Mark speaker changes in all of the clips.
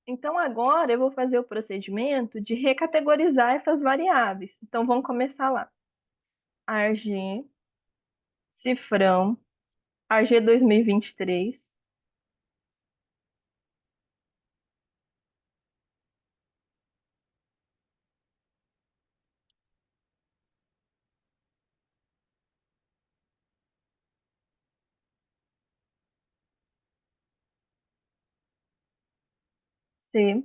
Speaker 1: Então, agora eu vou fazer o procedimento de recategorizar essas variáveis. Então, vamos começar lá. ARG, cifrão, ARG 2023. C,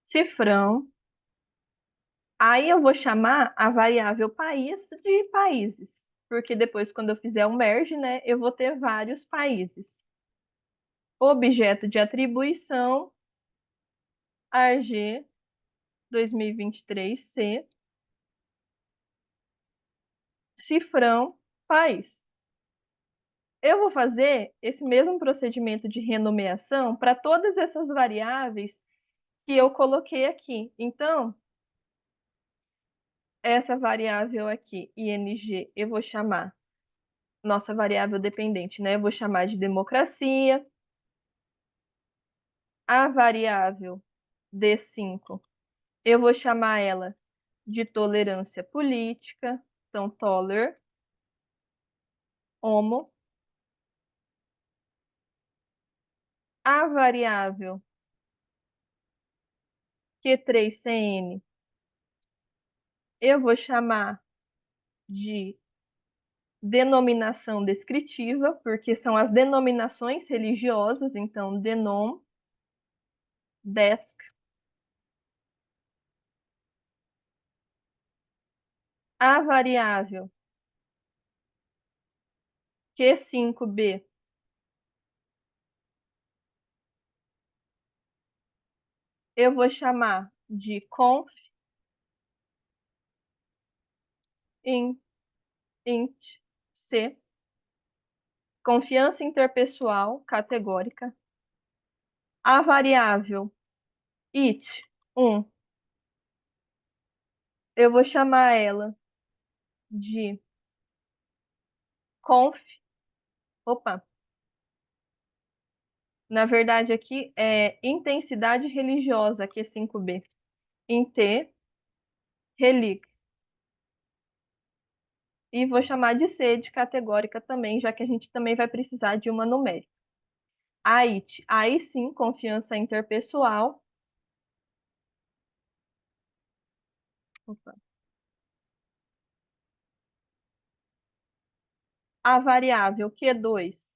Speaker 1: cifrão. Aí eu vou chamar a variável país de países, porque depois, quando eu fizer o merge, né, eu vou ter vários países. Objeto de atribuição, ARG 2023C, cifrão, país. Eu vou fazer esse mesmo procedimento de renomeação para todas essas variáveis que eu coloquei aqui. Então, essa variável aqui, ing, eu vou chamar nossa variável dependente, né? Eu vou chamar de democracia. A variável D5, eu vou chamar ela de tolerância política. Então, toler, homo. A variável Q3CN, eu vou chamar de denominação descritiva, porque são as denominações religiosas, então denom, desk. A variável Q5B, eu vou chamar de conf int C, confiança interpessoal categórica. A variável it1, eu vou chamar ela de conf, opa, na verdade aqui é intensidade religiosa, Q5B, int relig. E vou chamar de C de categórica também, já que a gente também vai precisar de uma numérica. AIT, aí sim, confiança interpessoal. Opa. A variável Q2,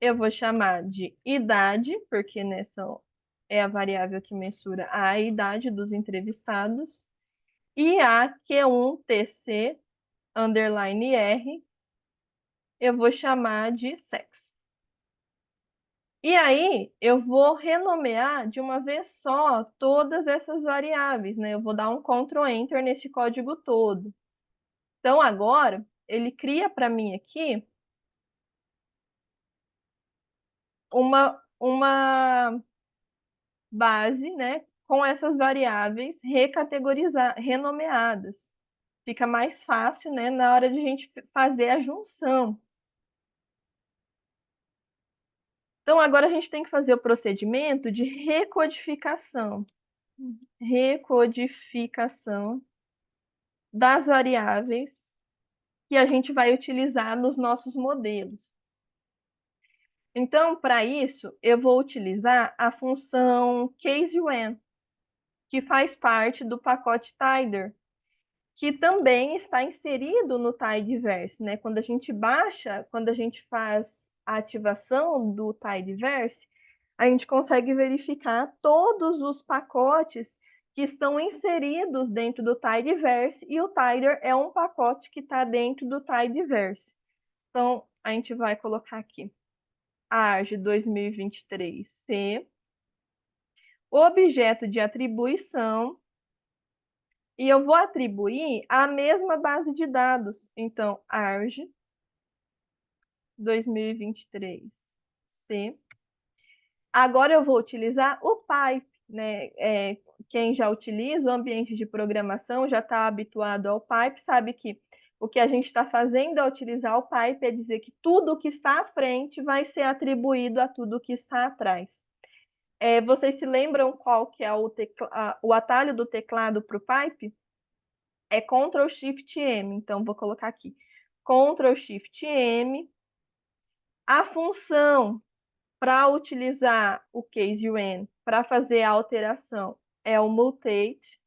Speaker 1: eu vou chamar de idade, porque nessa é a variável que mensura a idade dos entrevistados. E a Q1TC, underline R, eu vou chamar de sexo. E aí, eu vou renomear de uma vez só todas essas variáveis, né? Eu vou dar um Ctrl Enter nesse código todo. Então, agora, ele cria para mim aqui uma base, né? Com essas variáveis renomeadas. Fica mais fácil, né? Na hora de a gente fazer a junção. Então, agora a gente tem que fazer o procedimento de recodificação. Recodificação das variáveis que a gente vai utilizar nos nossos modelos. Então, para isso, eu vou utilizar a função casewhen, que faz parte do pacote Tidyr, que também está inserido no Tidyverse, né? Quando a gente baixa, quando a gente faz a ativação do Tidyverse, a gente consegue verificar todos os pacotes que estão inseridos dentro do Tidyverse, e o Tidyr é um pacote que está dentro do Tidyverse. Então, a gente vai colocar aqui ARG 2023C, objeto de atribuição, e eu vou atribuir a mesma base de dados. Então, ARG 2023C. Agora eu vou utilizar o pipe, né? Quem já utiliza o ambiente de programação já está habituado ao pipe, sabe que o que a gente está fazendo ao utilizar o pipe é dizer que tudo que está à frente vai ser atribuído a tudo que está atrás. Vocês se lembram qual que é o atalho do teclado para o pipe? É Ctrl Shift M. Então, vou colocar aqui. Ctrl Shift M. A função para utilizar o case when para fazer a alteração é o mutate.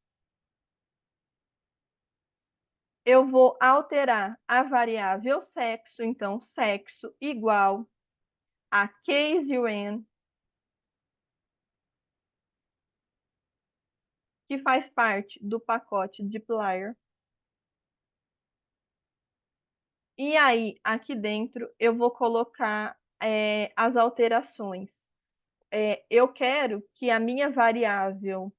Speaker 1: Eu vou alterar a variável sexo, então sexo igual a case when, que faz parte do pacote dplyr. E aí, aqui dentro, eu vou colocar as alterações. Eu quero que a minha variável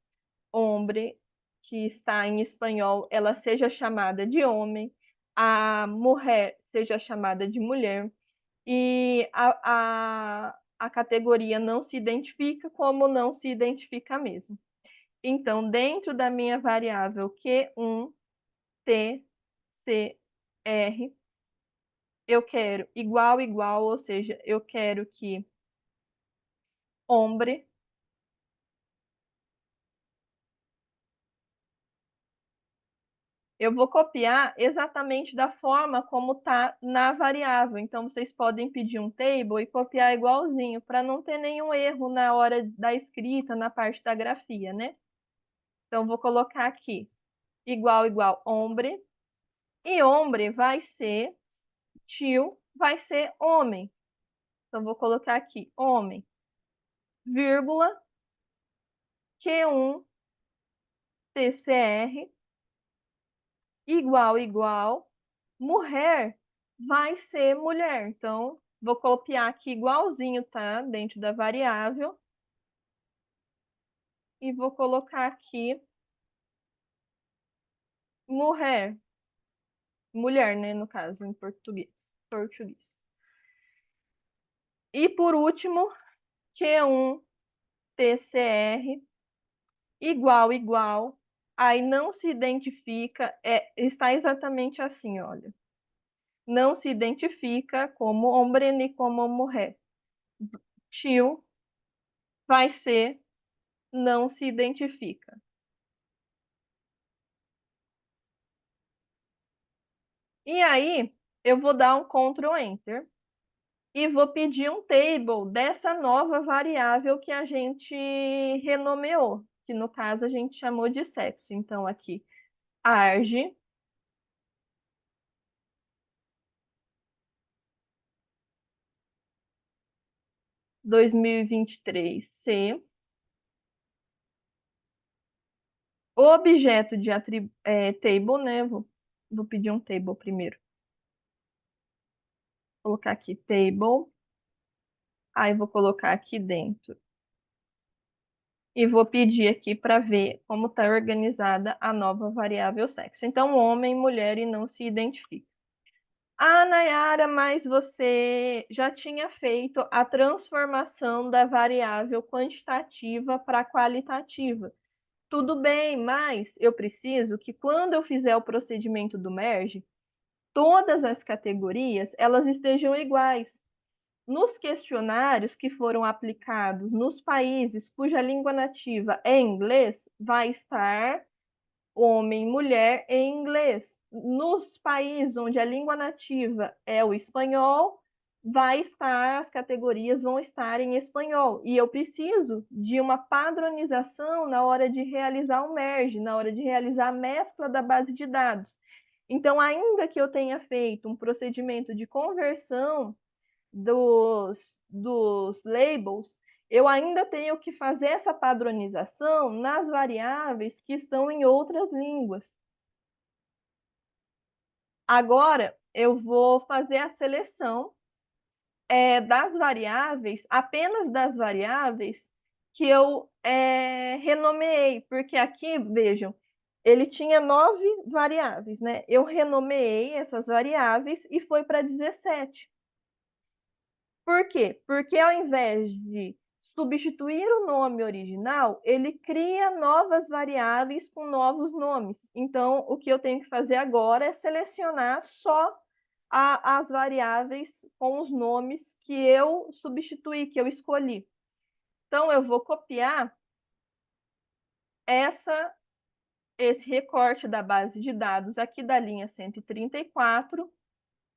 Speaker 1: hombre, que está em espanhol, ela seja chamada de homem, a mulher seja chamada de mulher, e a categoria não se identifica como não se identifica mesmo. Então, dentro da minha variável Q1, T, C, R, eu quero igual, igual, ou seja, eu quero que hombre, eu vou copiar exatamente da forma como está na variável. Então, vocês podem pedir um table e copiar igualzinho, para não ter nenhum erro na hora da escrita, na parte da grafia, né? Então, vou colocar aqui, igual, igual, hombre. E hombre vai ser, tio, vai ser homem. Então, vou colocar aqui, homem, vírgula, Q1, TCR, igual, igual, mulher vai ser mulher. Então, vou copiar aqui igualzinho, tá? Dentro da variável. E vou colocar aqui mulher. Mulher, né? No caso, em português. Português. E por último, Q1 TCR igual, igual. Aí não se identifica, está exatamente assim, olha. Não se identifica como homem nem como mulher. Tio vai ser não se identifica. E aí, eu vou dar um Ctrl Enter e vou pedir um table dessa nova variável que a gente renomeou, que no caso a gente chamou de sexo. Então, aqui, arg, 2023C, objeto de table, né? Vou pedir um table primeiro. Vou colocar aqui table, aí vou colocar aqui dentro. E vou pedir aqui para ver como está organizada a nova variável sexo. Então, homem, mulher e não se identifica. Ah, Nayara, mas você já tinha feito a transformação da variável quantitativa para qualitativa. Tudo bem, mas eu preciso que quando eu fizer o procedimento do merge, todas as categorias elas estejam iguais. Nos questionários que foram aplicados nos países cuja língua nativa é inglês, vai estar homem, mulher em inglês. Nos países onde a língua nativa é o espanhol, vai estar, as categorias vão estar em espanhol. E eu preciso de uma padronização na hora de realizar o merge, na hora de realizar a mescla da base de dados. Então, ainda que eu tenha feito um procedimento de conversão dos labels, eu ainda tenho que fazer essa padronização nas variáveis que estão em outras línguas. Agora, eu vou fazer a seleção das variáveis, apenas das variáveis que eu renomeei, porque aqui, vejam, ele tinha 9 variáveis, né? Eu renomeei essas variáveis e foi para 17. Por quê? Porque ao invés de substituir o nome original, ele cria novas variáveis com novos nomes. Então, o que eu tenho que fazer agora é selecionar só as variáveis com os nomes que eu substituí, que eu escolhi. Então, eu vou copiar esse recorte da base de dados aqui da linha 134,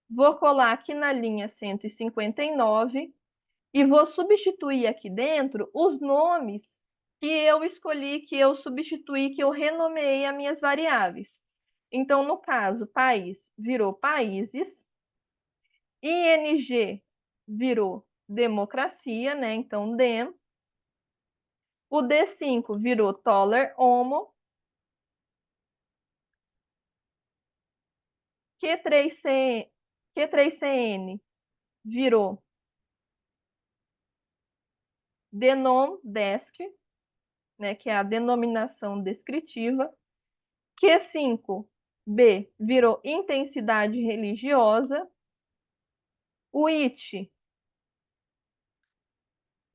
Speaker 1: vou colar aqui na linha 159 e vou substituir aqui dentro os nomes que eu escolhi, que eu substituí, que eu renomeei as minhas variáveis. Então, no caso, país virou países, ING virou democracia, né? Então, DEM. O D5 virou Toller Homo. Q3CN virou Denom Desk, né, que é a denominação descritiva. Q5B virou intensidade religiosa. O IT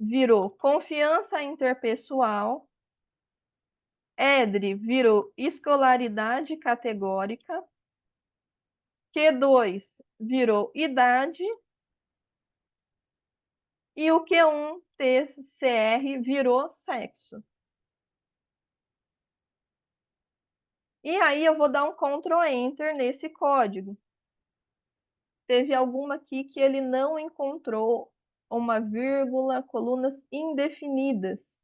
Speaker 1: virou confiança interpessoal. EDRI virou escolaridade categórica. Q2 virou idade. E o Q1TCR virou sexo. E aí eu vou dar um Ctrl Enter nesse código. Teve alguma aqui que ele não encontrou uma vírgula, colunas indefinidas.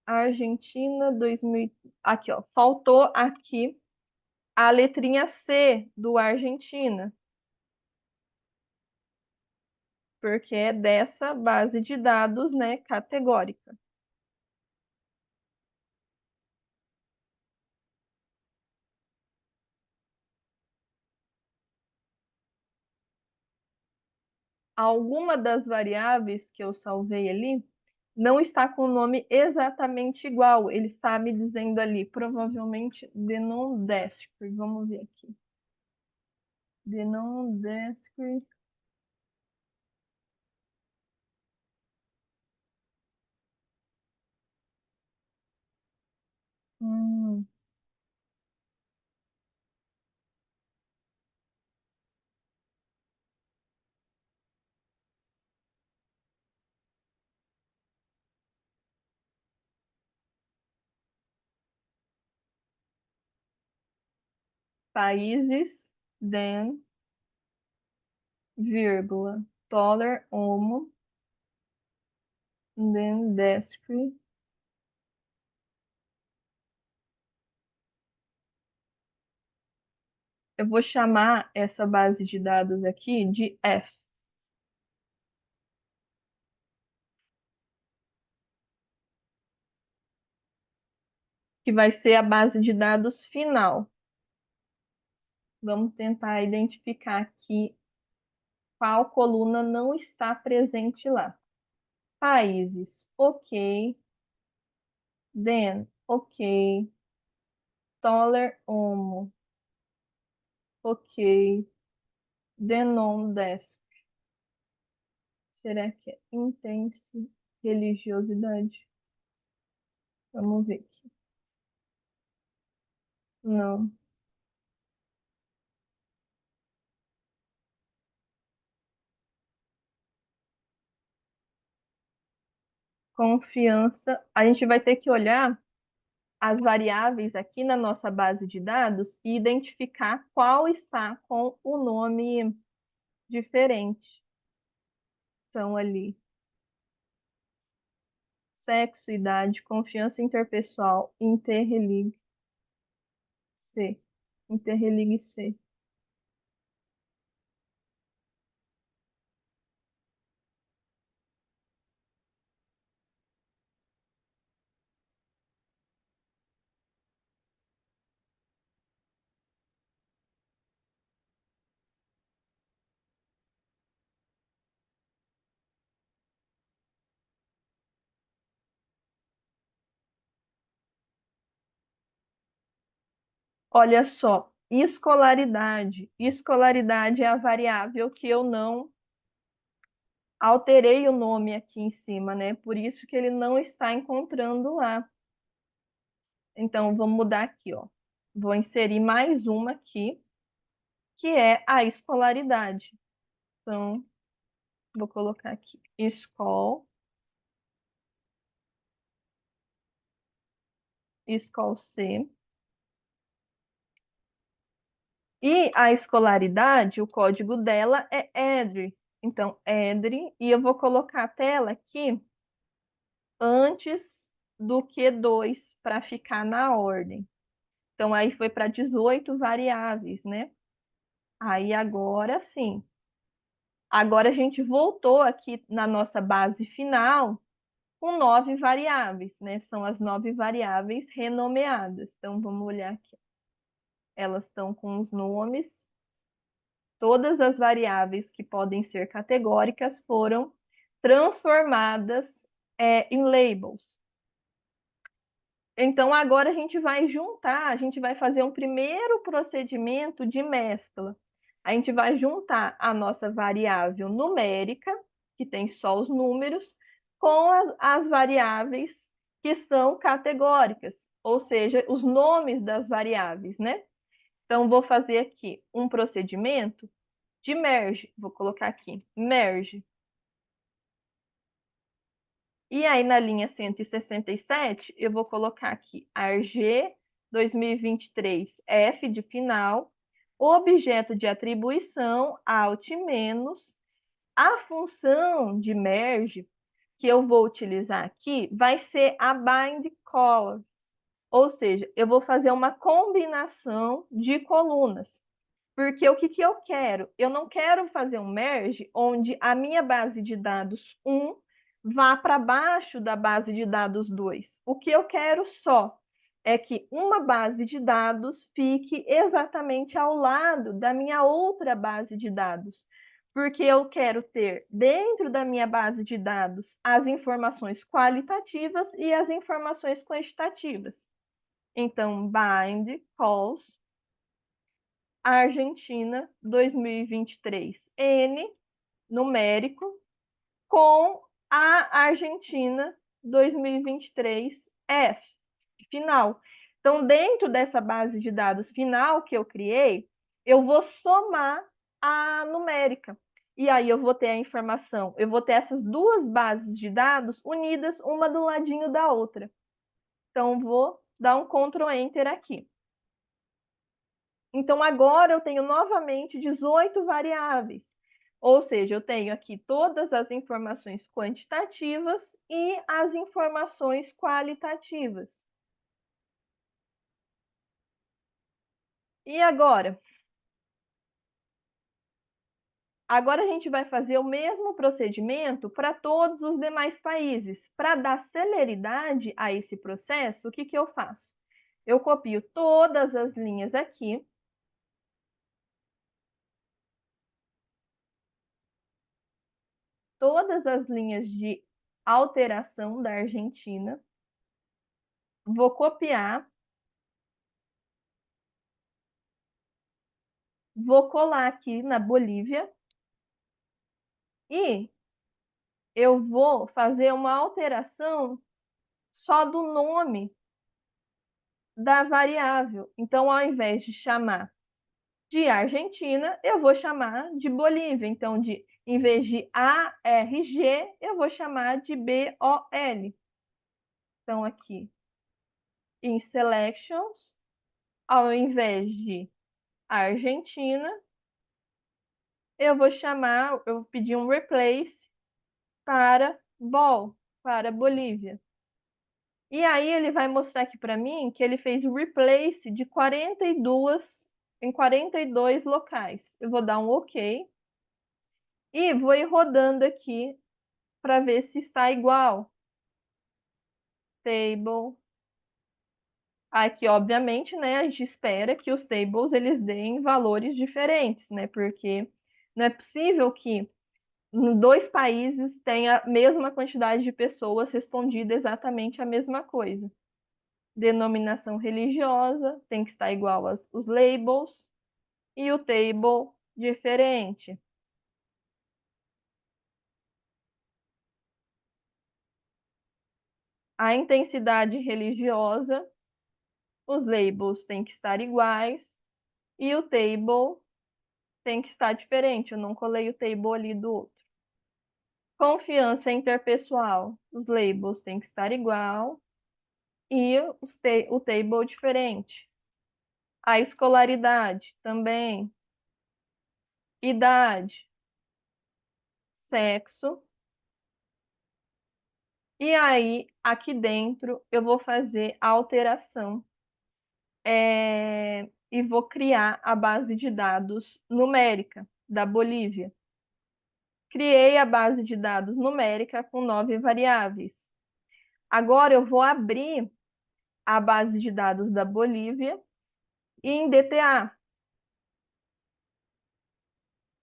Speaker 1: Argentina 2000. Aqui, ó, faltou aqui a letrinha C do Argentina. Porque é dessa base de dados, né, categórica. Alguma das variáveis que eu salvei ali não está com o nome exatamente igual. Ele está me dizendo ali, provavelmente, denondescre. Vamos ver aqui. Denondescre. Hum. Países, den, vírgula, toler, homo, dendescre. Eu vou chamar essa base de dados aqui de F, que vai ser a base de dados final. Vamos tentar identificar aqui qual coluna não está presente lá. Países, ok. Den, ok. Toler, homo, ok. Denom, desk. Será que é intense religiosidade? Vamos ver aqui. Não. Confiança. A gente vai ter que olhar as variáveis aqui na nossa base de dados e identificar qual está com o nome diferente. Então, ali, sexo, idade, confiança interpessoal, interrelig C. Interrelig C. Olha só, escolaridade. Escolaridade é a variável que eu não alterei o nome aqui em cima, né? Por isso que ele não está encontrando lá. Então, vamos mudar aqui, ó. Vou inserir mais uma aqui, que é a escolaridade. Então, vou colocar aqui, escol. Escol C. E a escolaridade, o código dela é EDRI. Então, EDRI, e eu vou colocar a tela aqui antes do Q2 para ficar na ordem. Então, aí foi para 18 variáveis, né? Aí agora sim. Agora a gente voltou aqui na nossa base final com 9 variáveis, né? São as 9 variáveis renomeadas. Então, vamos olhar aqui. Elas estão com os nomes. Todas as variáveis que podem ser categóricas foram transformadas em labels. Então, agora a gente vai juntar, a gente vai fazer um primeiro procedimento de mescla. A gente vai juntar a nossa variável numérica, que tem só os números, com as variáveis que são categóricas, ou seja, os nomes das variáveis, né? Então, vou fazer aqui um procedimento de merge. Vou colocar aqui, merge. E aí, na linha 167, eu vou colocar aqui arg 2023 F de final, objeto de atribuição, alt menos, a função de merge que eu vou utilizar aqui vai ser a bind colors, ou seja, eu vou fazer uma combinação de colunas. Porque o que eu quero? Eu não quero fazer um merge onde a minha base de dados 1 vá para baixo da base de dados 2. O que eu quero só é que uma base de dados fique exatamente ao lado da minha outra base de dados. Porque eu quero ter dentro da minha base de dados as informações qualitativas e as informações quantitativas. Então, bind calls Argentina 2023 N numérico com a Argentina 2023 F final. Então, dentro dessa base de dados final que eu criei, eu vou somar a numérica. E aí eu vou ter a informação, eu vou ter essas duas bases de dados unidas uma do ladinho da outra. Então, vou dar um Ctrl Enter aqui. Então, agora eu tenho novamente 18 variáveis. Ou seja, eu tenho aqui todas as informações quantitativas e as informações qualitativas. E agora? Agora a gente vai fazer o mesmo procedimento para todos os demais países. Para dar celeridade a esse processo, o que eu faço? Eu copio todas as linhas aqui. Todas as linhas de alteração da Argentina. Vou copiar. Vou colar aqui na Bolívia. E eu vou fazer uma alteração só do nome da variável. Então, ao invés de chamar de Argentina, eu vou chamar de Bolívia. Então, em vez de ARG, eu vou chamar de BOL. Então, aqui em Selections, ao invés de Argentina, eu vou chamar, eu vou pedir um replace para BOL, para Bolívia. E aí ele vai mostrar aqui para mim que ele fez o replace de 42 em 42 locais. Eu vou dar um OK e vou ir rodando aqui para ver se está igual. Table. Aqui, obviamente, né, a gente espera que os tables eles deem valores diferentes, né? Porque não é possível que em dois países tenha a mesma quantidade de pessoas respondida exatamente a mesma coisa. Denominação religiosa tem que estar igual os labels e o table diferente. A intensidade religiosa, os labels têm que estar iguais e o table tem que estar diferente. Eu não colei o table ali do outro. Confiança interpessoal, os labels têm que estar igual e o table diferente. A escolaridade também, idade, sexo. E aí, aqui dentro, eu vou fazer a alteração e vou criar a base de dados numérica da Bolívia. Criei a base de dados numérica com 9 variáveis. Agora eu vou abrir a base de dados da Bolívia em DTA.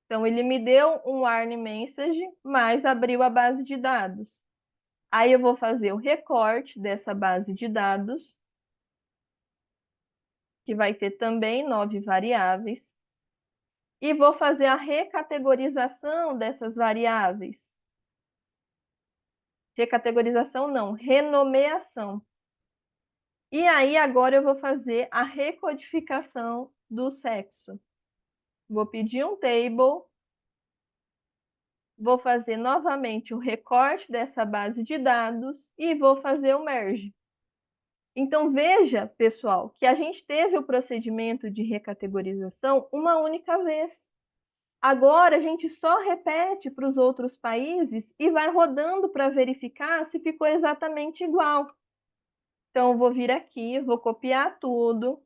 Speaker 1: Então, ele me deu um warning message, mas abriu a base de dados. Aí eu vou fazer o recorte dessa base de dados, que vai ter também 9 variáveis, e vou fazer a recategorização dessas variáveis. Recategorização não, renomeação. E aí agora eu vou fazer a recodificação do sexo. Vou pedir um table, vou fazer novamente o recorte dessa base de dados e vou fazer o merge. Então, veja, pessoal, que a gente teve o procedimento de recategorização uma única vez. Agora, a gente só repete para os outros países e vai rodando para verificar se ficou exatamente igual. Então, eu vou vir aqui, vou copiar tudo.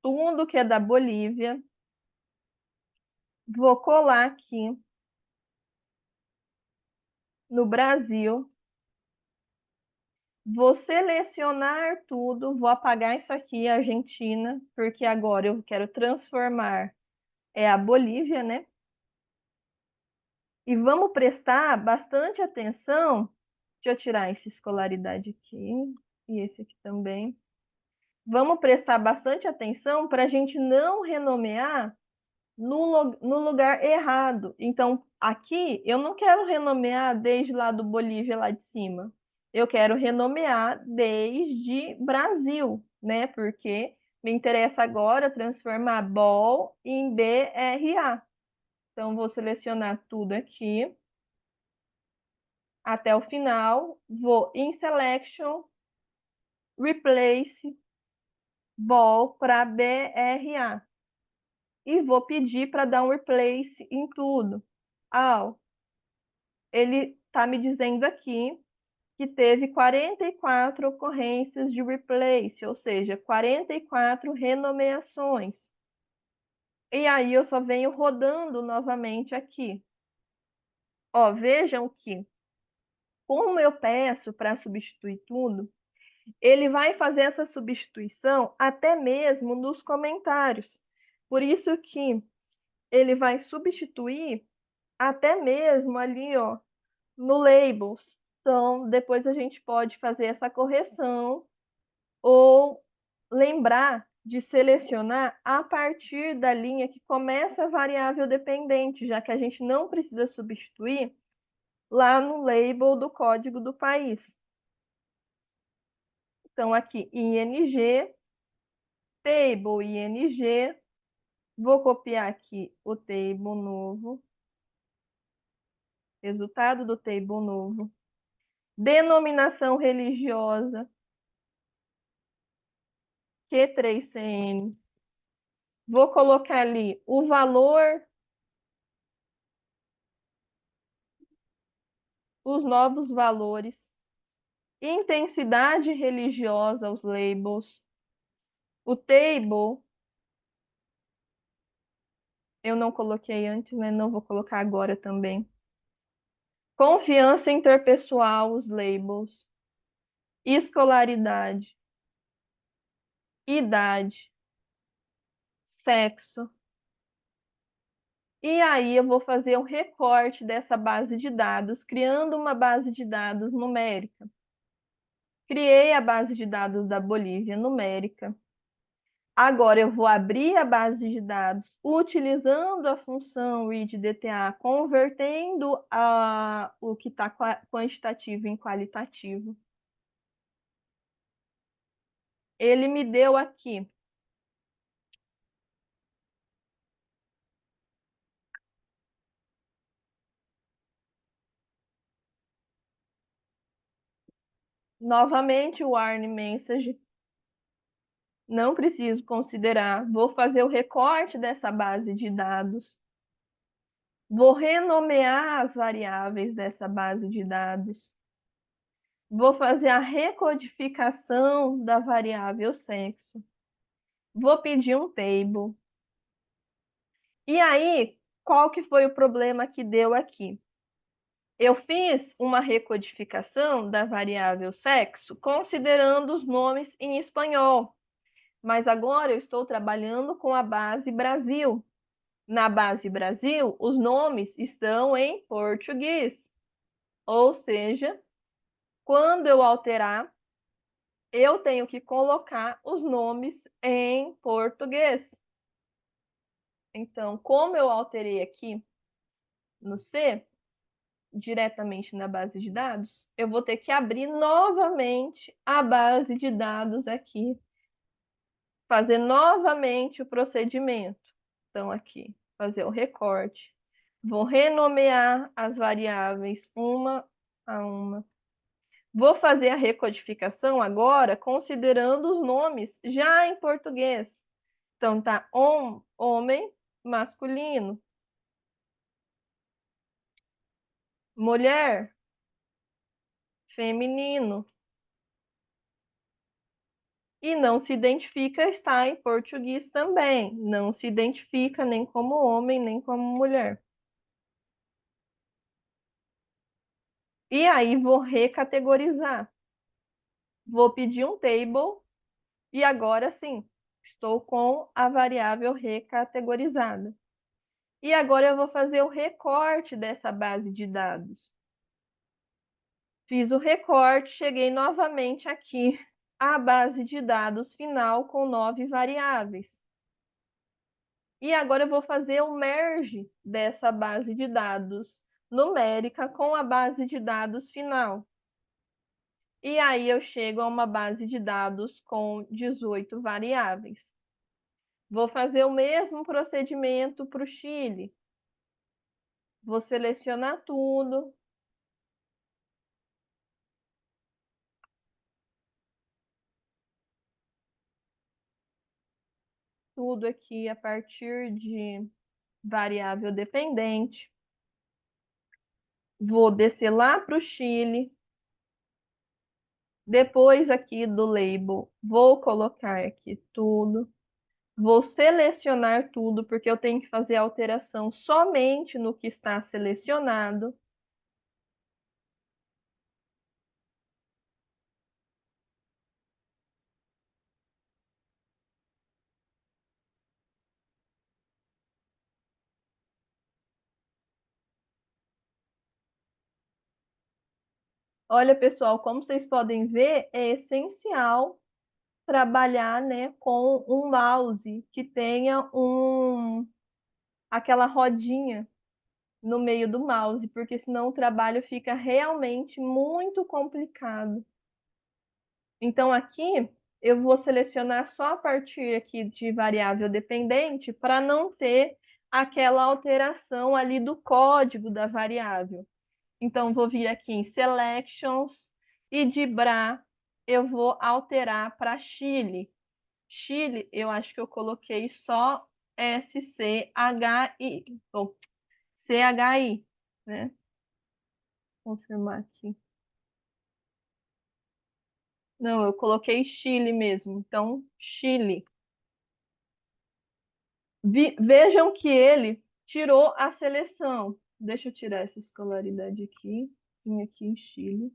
Speaker 1: Tudo que é da Bolívia. Vou colar aqui no Brasil. Vou selecionar tudo, vou apagar isso aqui, Argentina, porque agora eu quero transformar a Bolívia, né? E vamos prestar bastante atenção. Deixa eu tirar essa escolaridade aqui e esse aqui também. Vamos prestar bastante atenção para a gente não renomear no lugar errado. Então, aqui eu não quero renomear desde lá do Bolívia, lá de cima. Eu quero renomear desde Brasil, né? Porque me interessa agora transformar BOL em BRA. Então, vou selecionar tudo aqui até o final. Vou em Selection, Replace BOL para BRA. E vou pedir para dar um replace em tudo. Ele está me dizendo aqui que teve 44 ocorrências de replace, ou seja, 44 renomeações. E aí eu só venho rodando novamente aqui. Ó, vejam que, como eu peço para substituir tudo, ele vai fazer essa substituição até mesmo nos comentários. Por isso que ele vai substituir até mesmo ali, ó, no labels. Então, depois a gente pode fazer essa correção ou lembrar de selecionar a partir da linha que começa a variável dependente, já que a gente não precisa substituir lá no label do código do país. Então, aqui, ING, table ING, vou copiar aqui o table novo, resultado do table novo, denominação religiosa, Q3CN. Vou colocar ali o valor, os novos valores, intensidade religiosa, os labels, o table, eu não coloquei antes, mas não vou colocar agora também. Confiança interpessoal, os labels, escolaridade, idade, sexo. E aí eu vou fazer um recorte dessa base de dados, criando uma base de dados numérica. Criei a base de dados da Bolívia numérica. Agora eu vou abrir a base de dados utilizando a função readDTA, convertendo o que está quantitativo em qualitativo. Ele me deu aqui Novamente o warn message. Não preciso considerar. Vou fazer o recorte dessa base de dados. Vou renomear as variáveis dessa base de dados. Vou fazer a recodificação da variável sexo. Vou pedir um table. E aí, qual que foi o problema que deu aqui? Eu fiz uma recodificação da variável sexo considerando os nomes em espanhol, mas agora eu estou trabalhando com a base Brasil. Na base Brasil, os nomes estão em português, ou seja, quando eu alterar, eu tenho que colocar os nomes em português. Então, como eu alterei aqui no C, diretamente na base de dados, eu vou ter que abrir novamente a base de dados aqui, fazer novamente o procedimento. Então, aqui, fazer o recorte. Vou renomear as variáveis uma a uma. Vou fazer a recodificação agora, considerando os nomes já em português. Então, tá homem, masculino. Mulher, feminino. E não se identifica, está em português também. Não se identifica nem como homem, nem como mulher. E aí vou recategorizar. Vou pedir um table e agora sim, estou com a variável recategorizada. E agora eu vou fazer o recorte dessa base de dados. Fiz o recorte, cheguei novamente aqui à base de dados final com 9 variáveis. E agora eu vou fazer o merge dessa base de dados numérica com a base de dados final. E aí eu chego a uma base de dados com 18 variáveis. Vou fazer o mesmo procedimento para o Chile. Vou selecionar tudo. Tudo aqui a partir de variável dependente. Vou descer lá para o Chile. Depois aqui do label, vou colocar aqui tudo. Vou selecionar tudo, porque eu tenho que fazer a alteração somente no que está selecionado. Olha, pessoal, como vocês podem ver, é essencial trabalhar, né, com um mouse que tenha aquela rodinha no meio do mouse, porque senão o trabalho fica realmente muito complicado. Então, aqui eu vou selecionar só a partir aqui de variável dependente para não ter aquela alteração ali do código da variável. Então, vou vir aqui em Selections e de BRA eu vou alterar para Chile. Chile, eu acho que eu coloquei só SCHI, ou CHI, né? Vou confirmar aqui. Não, eu coloquei Chile mesmo, então Chile. Vejam que ele tirou a seleção. Deixa eu tirar essa escolaridade aqui, vim aqui em Chile.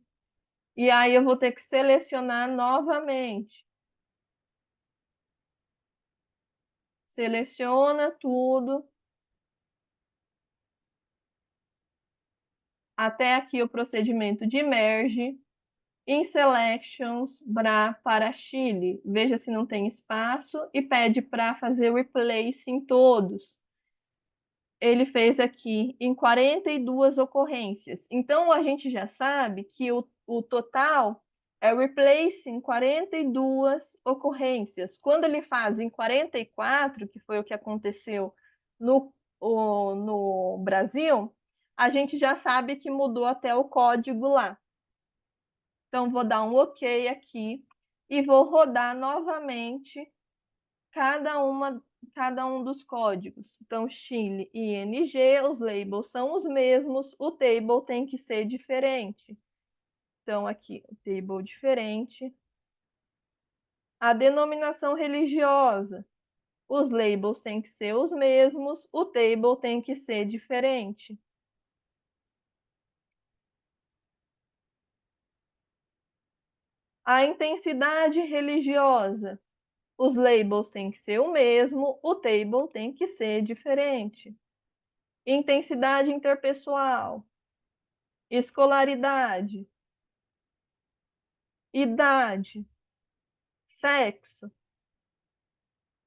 Speaker 1: E aí eu vou ter que selecionar novamente. Seleciona tudo. Até aqui o procedimento de merge. Em Selections, BRA para Chile. Veja se não tem espaço e pede para fazer replace em todos. Ele fez aqui em 42 ocorrências. Então, a gente já sabe que o total é replace em 42 ocorrências. Quando ele faz em 44, que foi o que aconteceu no Brasil, a gente já sabe que mudou até o código lá. Então, vou dar um OK aqui e vou rodar novamente cada um dos códigos. Então, Chile e ING, os labels são os mesmos, o table tem que ser diferente. Então, aqui, o table diferente. A denominação religiosa, os labels têm que ser os mesmos, o table tem que ser diferente. A intensidade religiosa, os labels têm que ser o mesmo, o table tem que ser diferente. Intensidade interpessoal, escolaridade, idade, sexo.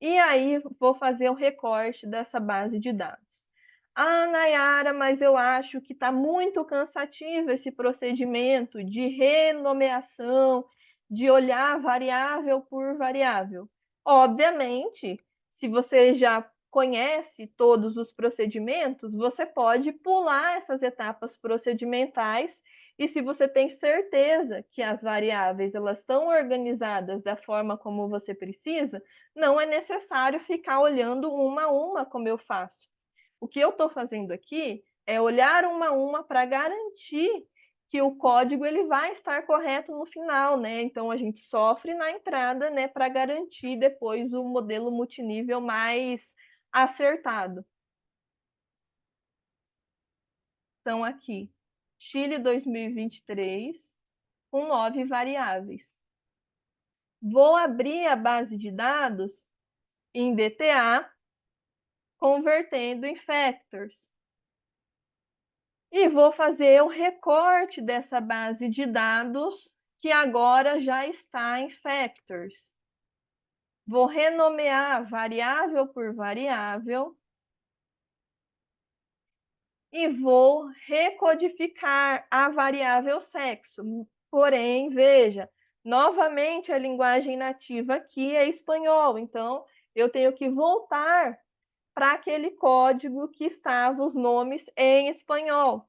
Speaker 1: E aí vou fazer o recorte dessa base de dados. Ah, Nayara, mas eu acho que está muito cansativo esse procedimento de renomeação, de olhar variável por variável. Obviamente, se você já conhece todos os procedimentos, você pode pular essas etapas procedimentais e se você tem certeza que as variáveis elas estão organizadas da forma como você precisa, não é necessário ficar olhando uma a uma como eu faço. O que eu estou fazendo aqui é olhar uma a uma para garantir que o código ele vai estar correto no final, né? Então a gente sofre na entrada, né, para garantir depois o modelo multinível mais acertado. Então aqui, Chile 2023 com 9 variáveis. Vou abrir a base de dados em DTA, convertendo em factors. E vou fazer o recorte dessa base de dados que agora já está em factors. Vou renomear variável por variável e vou recodificar a variável sexo. Porém, veja, novamente a linguagem nativa aqui é espanhol, então eu tenho que voltar para aquele código que estava os nomes em espanhol.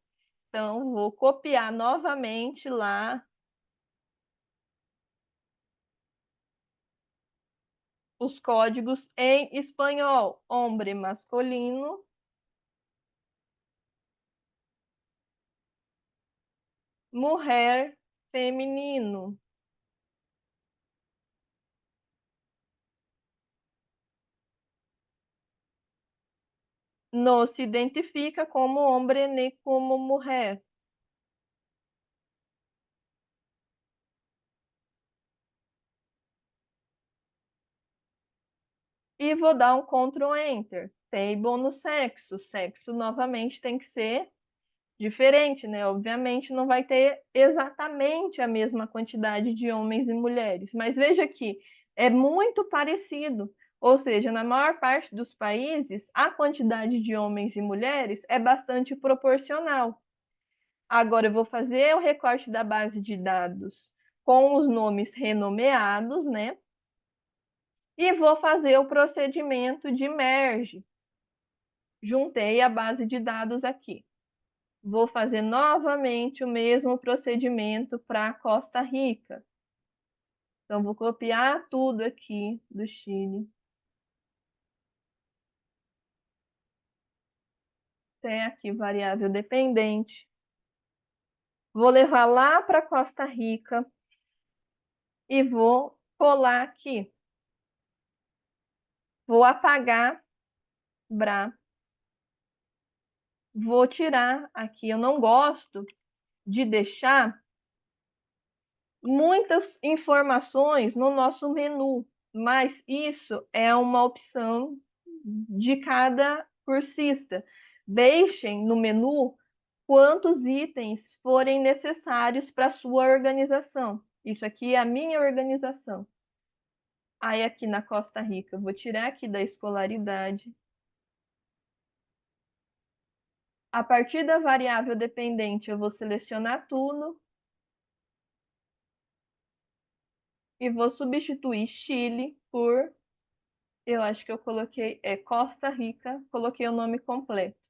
Speaker 1: Então, vou copiar novamente lá os códigos em espanhol. Hombre masculino, mulher feminino. Não se identifica como homem nem como mulher. E vou dar um Ctrl Enter. Table no sexo. Sexo novamente tem que ser diferente, né? Obviamente não vai ter exatamente a mesma quantidade de homens e mulheres, mas veja que é muito parecido. Ou seja, na maior parte dos países, a quantidade de homens e mulheres é bastante proporcional. Agora eu vou fazer o recorte da base de dados com os nomes renomeados, né? E vou fazer o procedimento de merge. Juntei a base de dados aqui. Vou fazer novamente o mesmo procedimento para Costa Rica. Então, vou copiar tudo aqui do Chile. Tem aqui variável dependente. Vou levar lá para Costa Rica e vou colar aqui. Vou apagar BRA. Vou tirar aqui. Eu não gosto de deixar muitas informações no nosso menu, mas isso é uma opção de cada cursista. Deixem no menu quantos itens forem necessários para a sua organização. Isso aqui é a minha organização. Aí aqui na Costa Rica, eu vou tirar aqui da escolaridade. A partir da variável dependente, eu vou selecionar tudo e vou substituir Chile por, eu acho que eu coloquei, Costa Rica, coloquei o nome completo.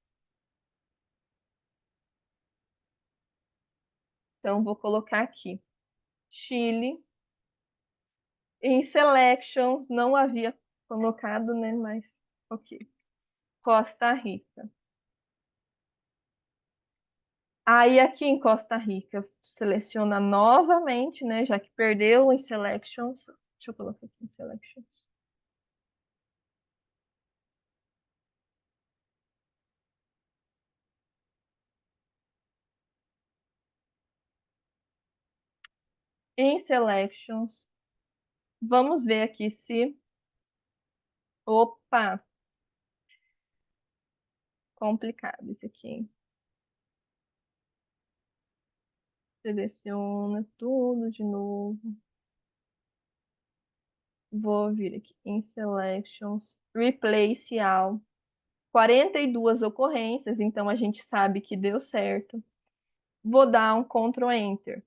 Speaker 1: Então, vou colocar aqui. Chile. Em Selections, não havia colocado, né? Mas, ok. Costa Rica. Aí, aqui em Costa Rica, seleciona novamente, né? Já que perdeu em Selections. Deixa eu colocar aqui em Selections. Em Selections, vamos ver aqui se. Opa, complicado isso aqui, hein? Seleciona tudo de novo. Vou vir aqui em Selections, Replace All. 42 ocorrências, então a gente sabe que deu certo. Vou dar um Ctrl Enter.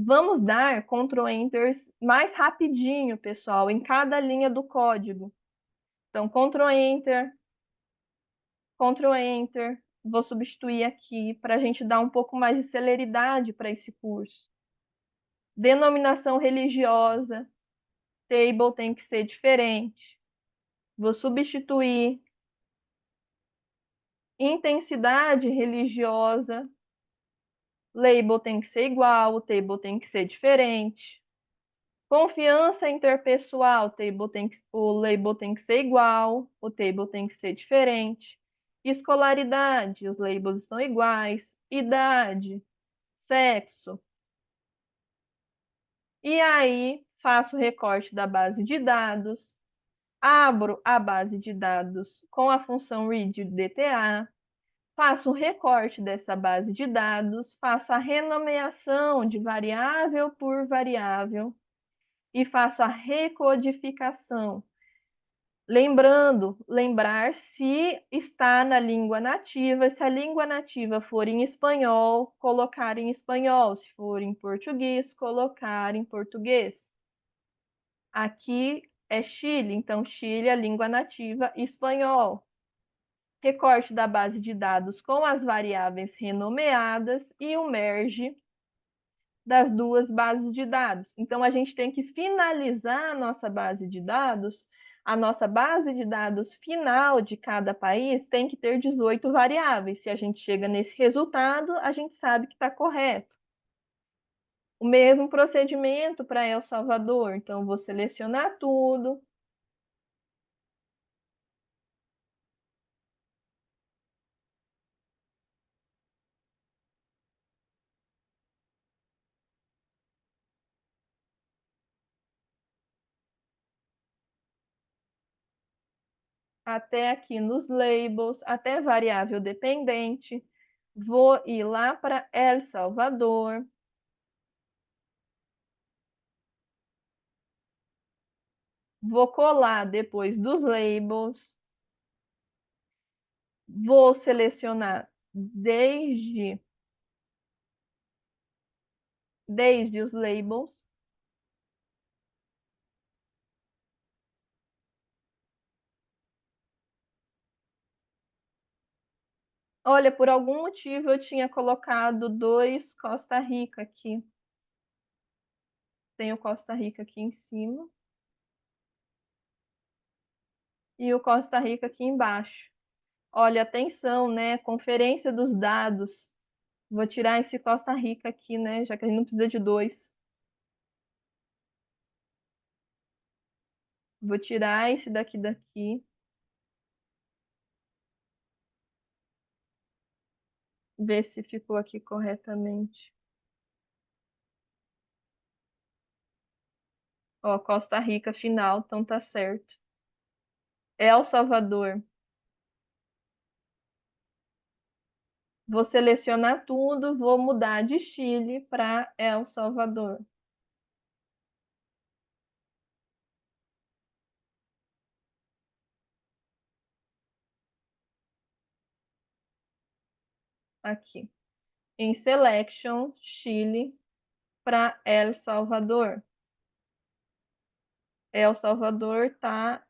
Speaker 1: Vamos dar Ctrl Enter mais rapidinho, pessoal, em cada linha do código. Então, Ctrl Enter, Ctrl Enter. Vou substituir aqui para a gente dar um pouco mais de celeridade para esse curso. Denominação religiosa, table tem que ser diferente. Vou substituir intensidade religiosa, label tem que ser igual, o table tem que ser diferente. Confiança interpessoal, o label tem que ser igual, o table tem que ser diferente. Escolaridade, os labels estão iguais. Idade, sexo. E aí, faço o recorte da base de dados, abro a base de dados com a função read_dta, faço um recorte dessa base de dados, faço a renomeação de variável por variável e faço a recodificação. Lembrar se está na língua nativa, se a língua nativa for em espanhol, colocar em espanhol, se for em português, colocar em português. Aqui é Chile, então Chile é a língua nativa espanhol. Recorte da base de dados com as variáveis renomeadas e o merge das duas bases de dados. Então, a gente tem que finalizar a nossa base de dados. A nossa base de dados final de cada país tem que ter 18 variáveis. Se a gente chega nesse resultado, a gente sabe que está correto. O mesmo procedimento para El Salvador. Então, vou selecionar tudo. Até aqui nos labels, até variável dependente. Vou ir lá para El Salvador. Vou colar depois dos labels. Vou selecionar desde os labels. Olha, por algum motivo eu tinha colocado 2 Costa Rica aqui. Tem o Costa Rica aqui em cima. E o Costa Rica aqui embaixo. Olha, atenção, né? Conferência dos dados. Vou tirar esse Costa Rica aqui, né? Já que a gente não precisa de 2. Vou tirar esse daqui. Ver se ficou aqui corretamente. Ó, Costa Rica final, então tá certo. El Salvador. Vou selecionar tudo, vou mudar de Chile para El Salvador. Aqui. Em Selection, Chile para El Salvador. El Salvador tá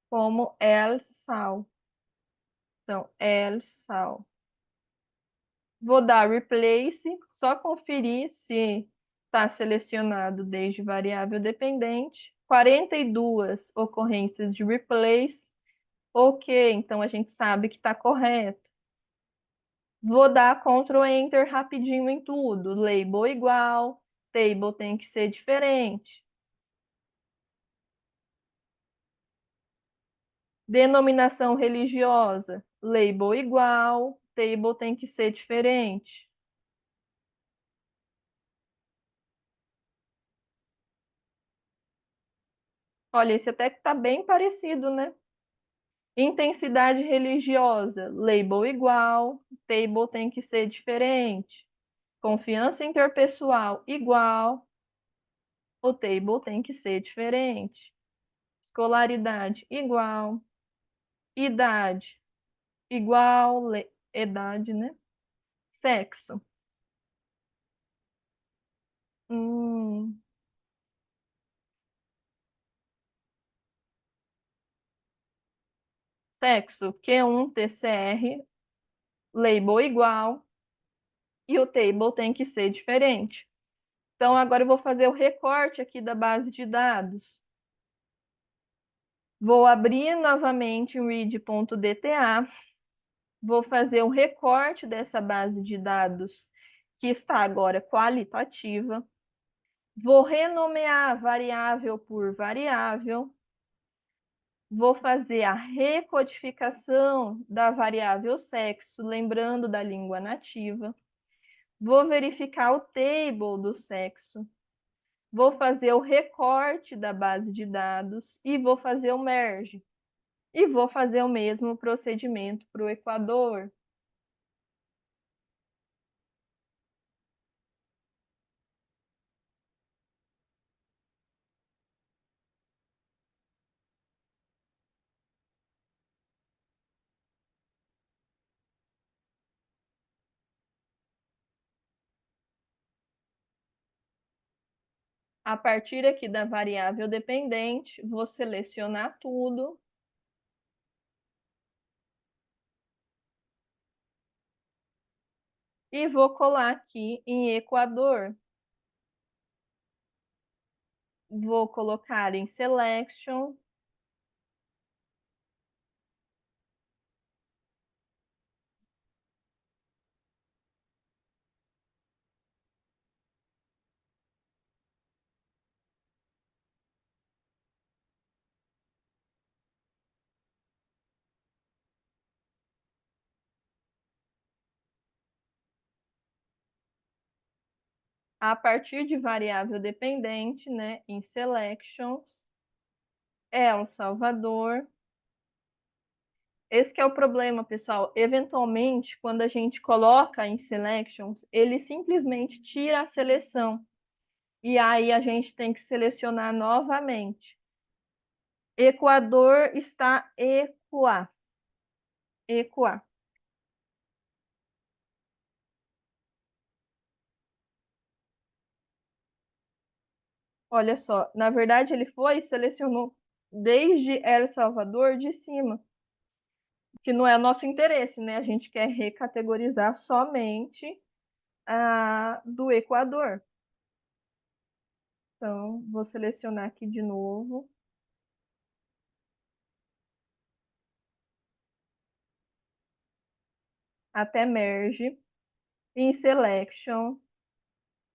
Speaker 1: como El Sal. Então, El Sal. Vou dar replace, só conferir se está selecionado desde variável dependente. 42 ocorrências de replace. Ok, então a gente sabe que está correto. Vou dar Ctrl Enter rapidinho em tudo. Label igual, table tem que ser diferente. Denominação religiosa, label igual, table tem que ser diferente. Olha, esse até que está bem parecido, né? Intensidade religiosa, label igual, table tem que ser diferente. Confiança interpessoal igual, o table tem que ser diferente. Escolaridade igual, idade igual, idade, né? Sexo. Hum, sexo Q1 TCR, label igual, e o table tem que ser diferente. Então, agora eu vou fazer o recorte aqui da base de dados. Vou abrir novamente o read.dta, vou fazer um recorte dessa base de dados que está agora qualitativa, vou renomear variável por variável, vou fazer a recodificação da variável sexo, lembrando da língua nativa, vou verificar o table do sexo, vou fazer o recorte da base de dados e vou fazer o merge. E vou fazer o mesmo procedimento para o Equador. A partir aqui da variável dependente, vou selecionar tudo. E vou colar aqui em Equador. Vou colocar em Selection. A partir de variável dependente, né, em Selections, El Salvador. Esse que é o problema, pessoal. Eventualmente, quando a gente coloca em Selections, ele simplesmente tira a seleção. E aí a gente tem que selecionar novamente. Equador está ecoar. Ecoar. Olha só, na verdade ele foi e selecionou desde El Salvador de cima, que não é o nosso interesse, né? A gente quer recategorizar somente a do Equador. Então, vou selecionar aqui de novo. Até merge. Em selection.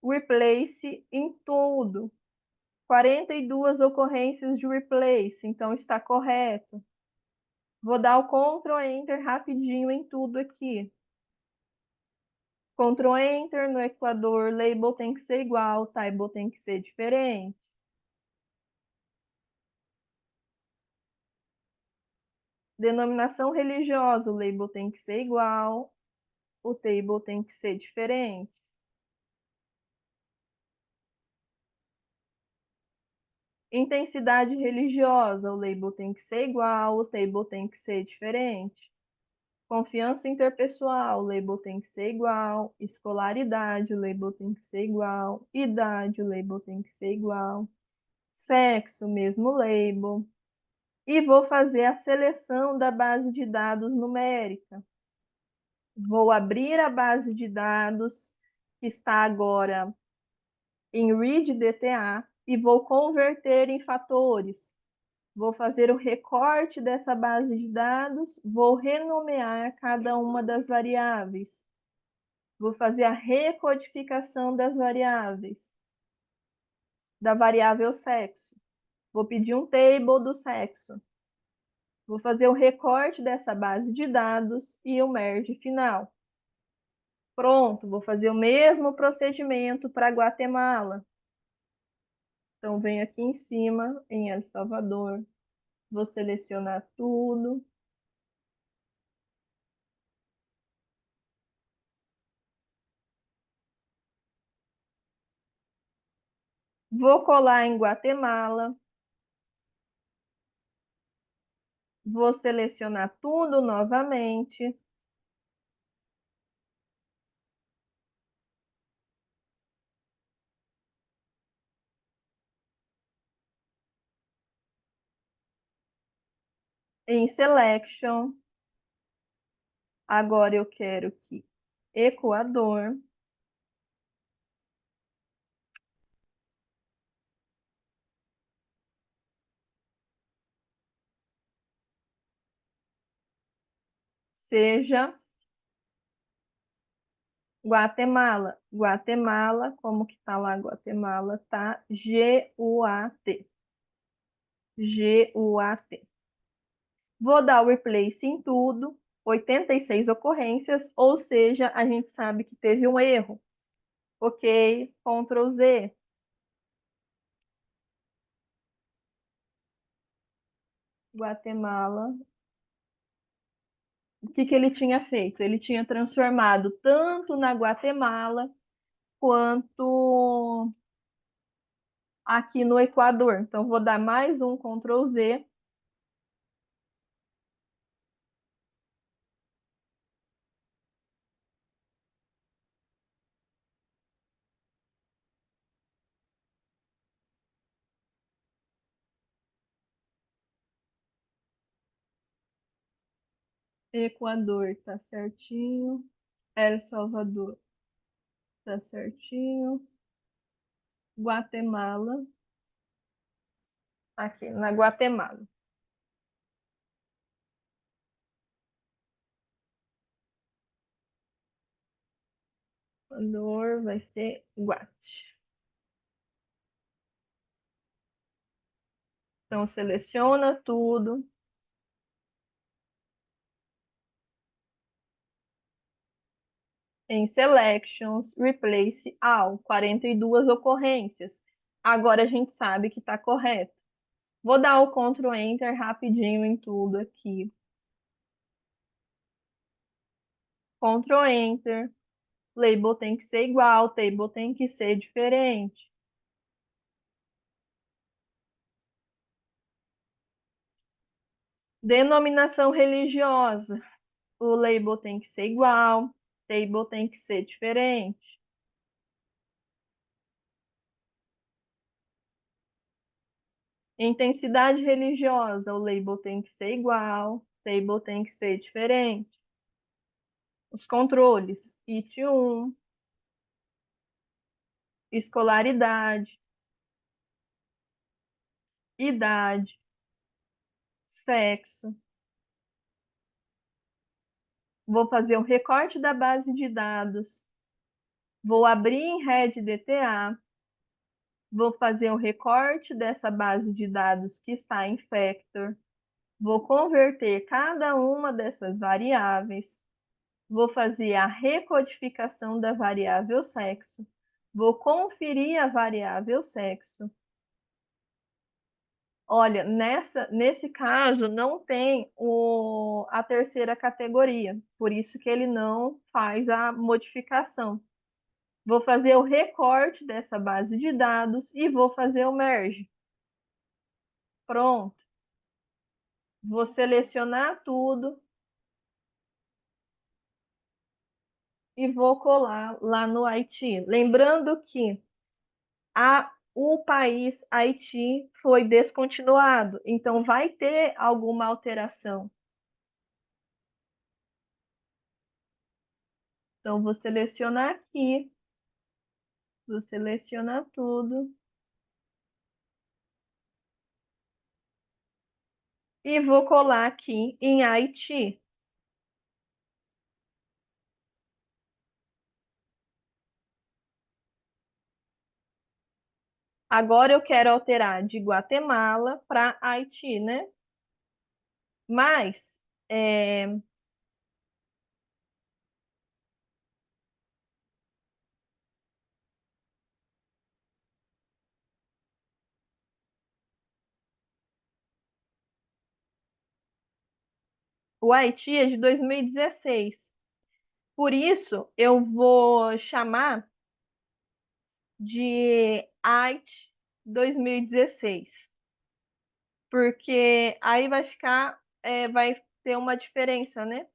Speaker 1: Replace em tudo. 42 ocorrências de replace, então está correto. Vou dar o Ctrl Enter rapidinho em tudo aqui. Ctrl Enter no Equador, label tem que ser igual, table tem que ser diferente. Denominação religiosa, o label tem que ser igual, o table tem que ser diferente. Intensidade religiosa, o label tem que ser igual, o table tem que ser diferente. Confiança interpessoal, o label tem que ser igual. Escolaridade, o label tem que ser igual. Idade, o label tem que ser igual. Sexo, mesmo label. E vou fazer a seleção da base de dados numérica. Vou abrir a base de dados que está agora em read_dta e vou converter em fatores. Vou fazer o recorte dessa base de dados, vou renomear cada uma das variáveis. Vou fazer a recodificação das variáveis, da variável sexo. Vou pedir um table do sexo. Vou fazer o recorte dessa base de dados e o merge final. Pronto, vou fazer o mesmo procedimento para Guatemala. Então, venho aqui em cima, em El Salvador, vou selecionar tudo. Vou colar em Guatemala. Vou selecionar tudo novamente. Em Selection. Agora eu quero que Equador seja Guatemala. Guatemala, como que tá lá Guatemala? Tá G-U-A-T. G-U-A-T. Vou dar o replace em tudo, 86 ocorrências, ou seja, a gente sabe que teve um erro. Ok, Ctrl Z. Guatemala. O que ele tinha feito? Ele tinha transformado tanto na Guatemala quanto aqui no Equador. Então, vou dar mais um Ctrl Z. Equador tá certinho. El Salvador tá certinho. Guatemala, aqui na Guatemala. Equador vai ser Guate. Então, seleciona tudo. Em Selections, Replace All, 42 ocorrências. Agora a gente sabe que está correto. Vou dar o Ctrl Enter rapidinho em tudo aqui. Ctrl Enter. Label tem que ser igual, table tem que ser diferente. Denominação religiosa. O label tem que ser igual, table tem que ser diferente. Intensidade religiosa, o label tem que ser igual, table tem que ser diferente. Os controles, IT1, escolaridade, idade, sexo. Vou fazer um recorte da base de dados. Vou abrir em read_dta. Vou fazer um recorte dessa base de dados que está em Factor. Vou converter cada uma dessas variáveis. Vou fazer a recodificação da variável sexo. Vou conferir a variável sexo. Olha, nesse caso não tem a terceira categoria, por isso que ele não faz a modificação. Vou fazer o recorte dessa base de dados e vou fazer o merge. Pronto. Vou selecionar tudo e vou colar lá no Haiti. Lembrando que o país Haiti foi descontinuado, então vai ter alguma alteração. Então, vou selecionar aqui, vou selecionar tudo e vou colar aqui em Haiti. Agora eu quero alterar de Guatemala para Haiti, né? Mas o Haiti é de 2016. Por isso, eu vou chamar de Haiti 2016. Porque aí vai ficar, vai ter uma diferença, né?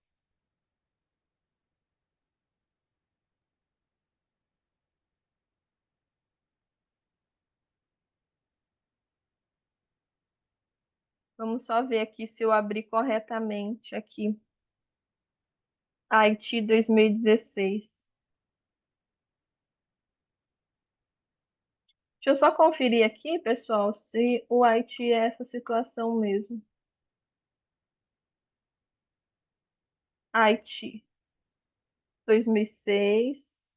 Speaker 1: Vamos só ver aqui se eu abri corretamente aqui. Haiti 2016. Deixa eu só conferir aqui, pessoal, se o Haiti é essa situação mesmo. Haiti 2006.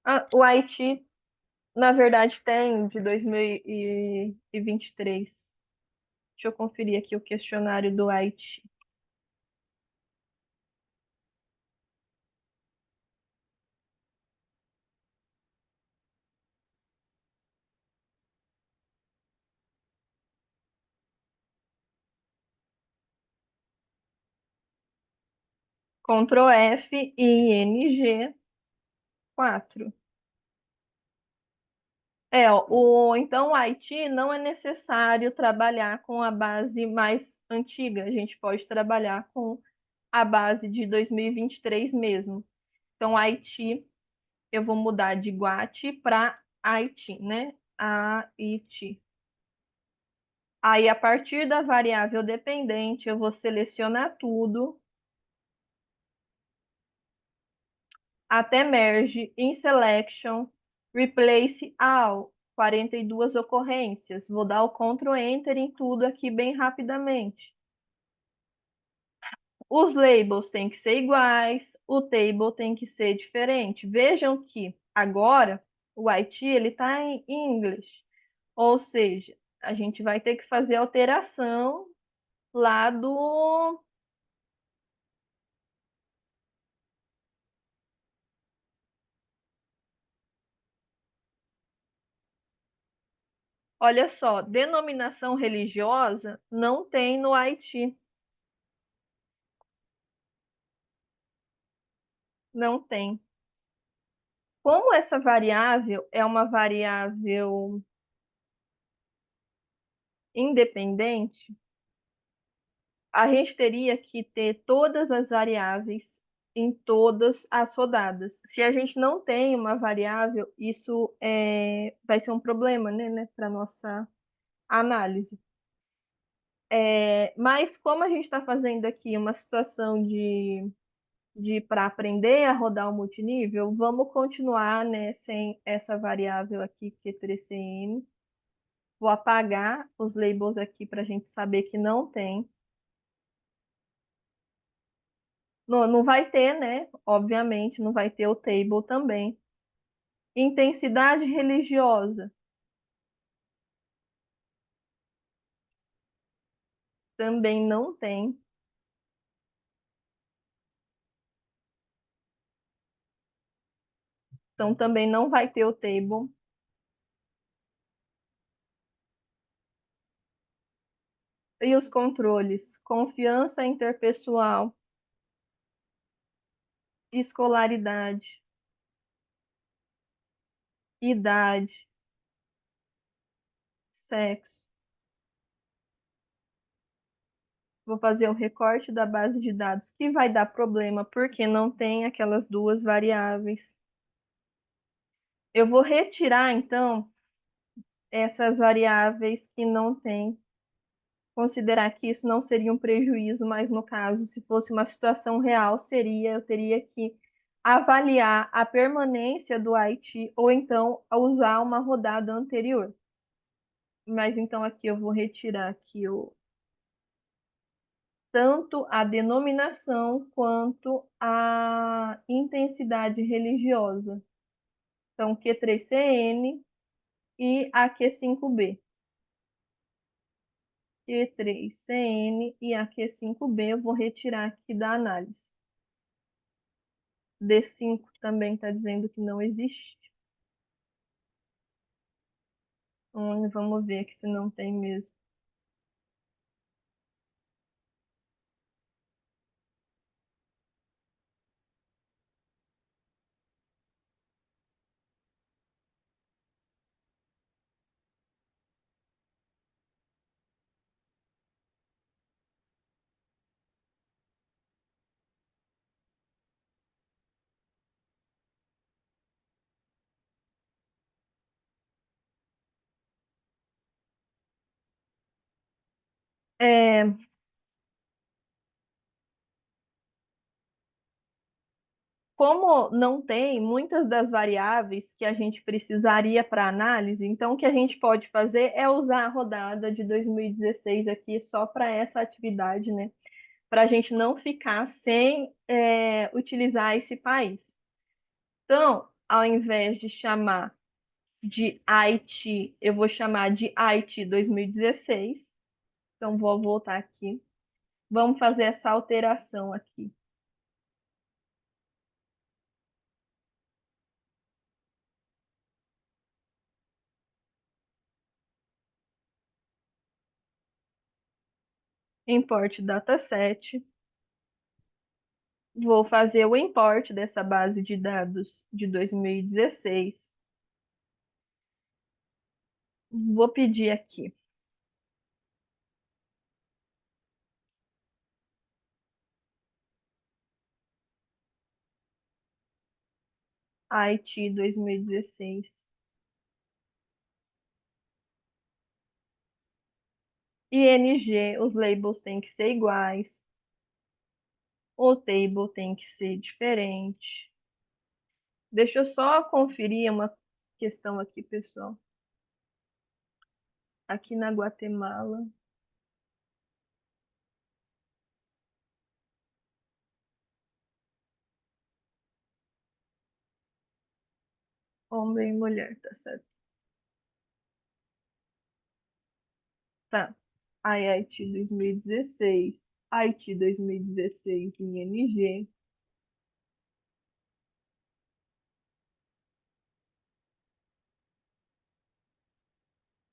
Speaker 1: Ah, o Haiti, na verdade, tem de 2023. Deixa eu conferir aqui o questionário do Haiti. Ctrl F, ING 4. Então o Haiti não é necessário trabalhar com a base mais antiga. A gente pode trabalhar com a base de 2023 mesmo. Então, Haiti, eu vou mudar de Guati para Haiti, né? Haiti. Aí, a partir da variável dependente, eu vou selecionar tudo até merge, in selection, replace all, 42 ocorrências. Vou dar o Ctrl Enter em tudo aqui bem rapidamente. Os labels têm que ser iguais, o table tem que ser diferente. Vejam que agora o IT ele está em English, ou seja, a gente vai ter que fazer alteração lá do. Olha só, denominação religiosa não tem no IT, não tem. Como essa variável é uma variável independente, a gente teria que ter todas as variáveis em todas as rodadas. Se a gente não tem uma variável, isso vai ser um problema, né, para nossa análise. Mas como a gente está fazendo aqui uma situação de para aprender a rodar o multinível, vamos continuar, né, sem essa variável aqui, Q3CM. Vou apagar os labels aqui para a gente saber que não tem. Não, não vai ter, né? Obviamente, não vai ter o table também. Intensidade religiosa também não tem. Então, também não vai ter o table. E os controles? Confiança interpessoal, escolaridade, idade, sexo. Vou fazer um recorte da base de dados que vai dar problema porque não tem aquelas duas variáveis. Eu vou retirar, então, essas variáveis que não tem. considerar que isso não seria um prejuízo, mas no caso, se fosse uma situação real, seria, eu teria que avaliar a permanência do Haiti ou então usar uma rodada anterior. Mas então aqui eu vou retirar aqui tanto a denominação quanto a intensidade religiosa. Então, Q3CN e a Q5B. Q3CN e a Q5B eu vou retirar aqui da análise. D5 também está dizendo que não existe. Vamos ver aqui se não tem mesmo. É, como não tem muitas das variáveis que a gente precisaria para análise, então o que a gente pode fazer é usar a rodada de 2016 aqui só para essa atividade, né? Para a gente não ficar sem utilizar esse país. Então, ao invés de chamar de Haiti, eu vou chamar de Haiti 2016. Então, vou voltar aqui. Vamos fazer essa alteração aqui. Import dataset. Vou fazer o import dessa base de dados de 2016. Vou pedir aqui. IT 2016. ING, os labels têm que ser iguais. O table tem que ser diferente. Deixa eu só conferir uma questão aqui, pessoal. Aqui na Guatemala. Homem e mulher, tá certo? Tá. IIT 2016. IT 2016 ING.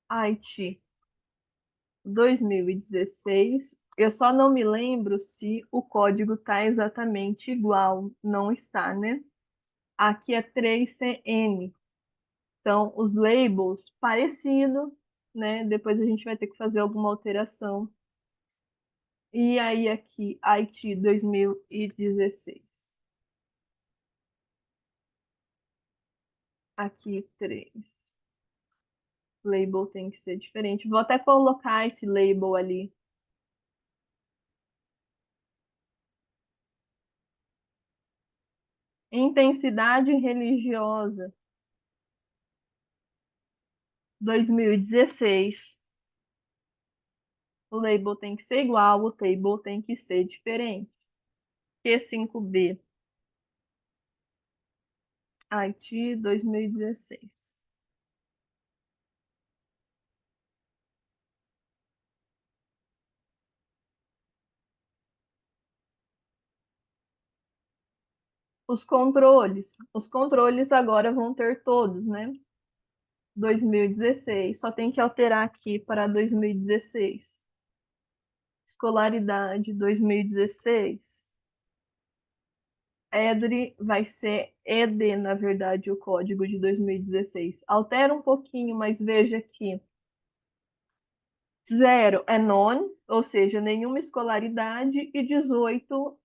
Speaker 1: IT 2016. Eu só não me lembro se o código tá exatamente igual. Não está, né? Aqui é 3CN. Então, os labels parecido, né? Depois a gente vai ter que fazer alguma alteração. E aí aqui, IT 2016. Aqui, 3. Label tem que ser diferente. Vou até colocar esse label ali. Intensidade religiosa, 2016. O label tem que ser igual, o table tem que ser diferente. Q5B, IT 2016. Os controles agora vão ter todos, né? 2016, só tem que alterar aqui para 2016. Escolaridade 2016. EDRI vai ser ED, na verdade, o código de 2016. Altera um pouquinho, mas veja aqui. 0 é non, ou seja, nenhuma escolaridade, e 18